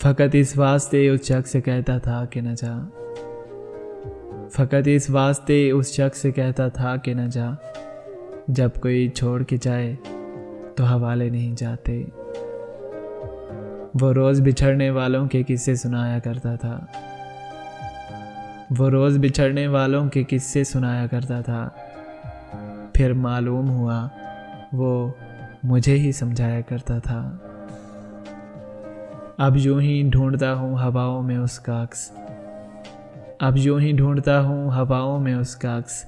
फ़कत इस वास्ते उस शख्स से कहता था कि न जा, फ़कत इस वास्ते उस शख्स से कहता था कि न जा, जब कोई छोड़ के जाए तो हवाले नहीं जाते। वो रोज़ बिछड़ने वालों के किस्से सुनाया करता था, वो रोज़ बिछड़ने वालों के किस्से सुनाया करता था। फिर मालूम हुआ वो मुझे ही समझाया करता था। अब यूं ही ढूंढता हूँ हवाओं में उसका अक्स, अब यूं ही ढूंढता हूँ हवाओं में उसका अक्स।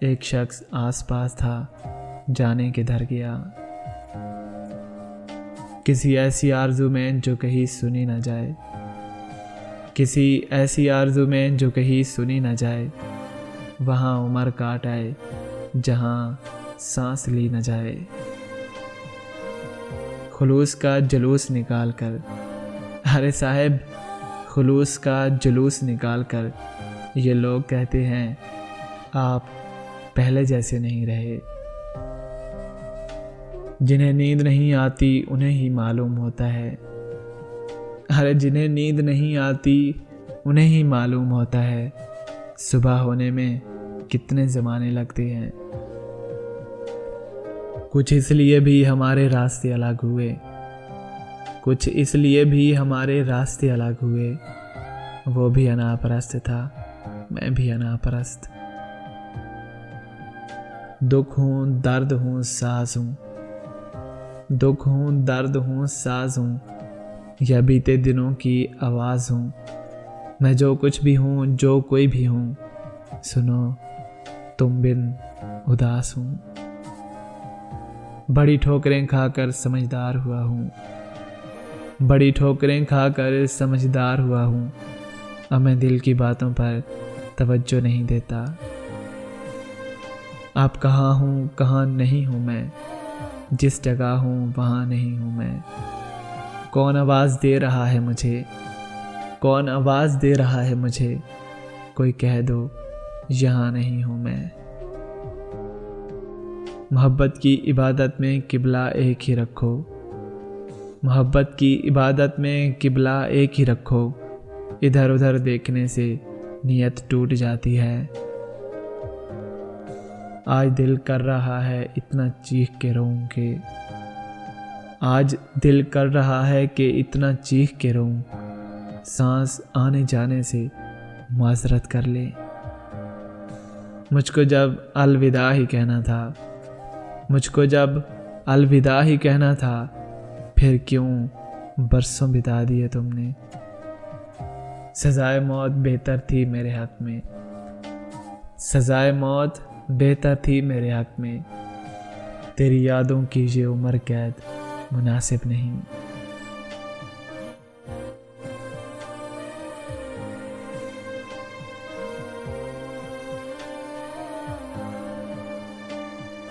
एक शख्स आसपास था, जाने किधर गया। किसी ऐसी आरज़ू में जो कहीं सुनी न जाए, किसी ऐसी आरज़ू में जो कहीं सुनी न जाए। वहाँ उम्र काट आए जहाँ सांस ली न जाए। खुलूस का जुलूस निकाल कर, अरे साहब खुलूस का जुलूस निकाल कर, ये लोग कहते हैं आप पहले जैसे नहीं रहे। जिन्हें नींद नहीं आती उन्हें ही मालूम होता है, अरे जिन्हें नींद नहीं आती उन्हें ही मालूम होता है सुबह होने में कितने ज़माने लगते हैं। कुछ इसलिए भी हमारे रास्ते अलग हुए, कुछ इसलिए भी हमारे रास्ते अलग हुए। वो भी अनापरस्त था, मैं भी अनापरस्त। दुख हूँ दर्द हूँ साज हूँ, दुख हूँ दर्द हूँ साज हूँ, या बीते दिनों की आवाज़ हूँ। मैं जो कुछ भी हूँ जो कोई भी हूँ, सुनो तुम बिन उदास हूँ। बड़ी ठोकरें खाकर समझदार हुआ हूँ, बड़ी ठोकरें खाकर समझदार हुआ हूँ। अब मैं दिल की बातों पर तवज्जो नहीं देता। आप कहाँ हूँ कहाँ नहीं हूँ मैं, जिस जगह हूँ वहाँ नहीं हूँ मैं। कौन आवाज़ दे रहा है मुझे, कौन आवाज़ दे रहा है मुझे, कोई कह दो यहाँ नहीं हूँ मैं। मोहब्बत की इबादत में किबला एक ही रखो, मोहब्बत की इबादत में किबला एक ही रखो। इधर उधर देखने से नीयत टूट जाती है। आज दिल कर रहा है इतना चीख के रोऊं के, आज दिल कर रहा है कि इतना चीख के रोऊं। सांस आने जाने से माजरत कर ले। मुझको जब अलविदा ही कहना था, मुझको जब अलविदा ही कहना था, फिर क्यों बरसों बिता दिए तुमने। सजाए मौत बेहतर थी मेरे हक में, सजाए मौत बेहतर थी मेरे हक में। तेरी यादों की ये उम्र कैद मुनासिब नहीं।